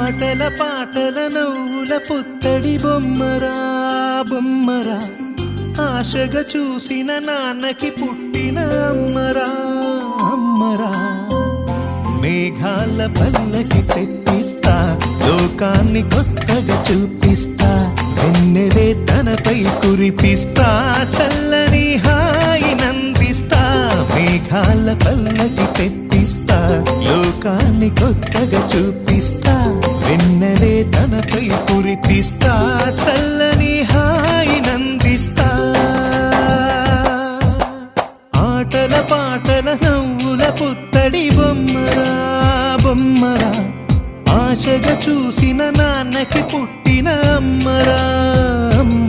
ఆటల పాటల నవ్వుల పుత్తడి బొమ్మరా బొమ్మరా, ఆశగా చూసిన నాన్నకి పుట్టిన అమ్మరా అమ్మరా. మేఘాల పల్లకి తెప్పిస్తా, లోకాన్ని కొత్తగా చూపిస్తా, వెన్నెలే తనపై కురిపిస్తా, చల్లని హాయి నందిస్తా. మేఘాల పల్లకి తెప్పిస్తా, లోకాన్ని కొత్తగా చూపిస్తా, వెన్నెలే తనపై కురిపిస్తా, చల్లని హాయి నందిస్తా. ఆటల పాటల నవ్వుల పుత్తడి బొమ్మరా బొమ్మరా, ఆశగా చూసిన నాన్నకి పుట్టిన అమ్మరా అమ్మ.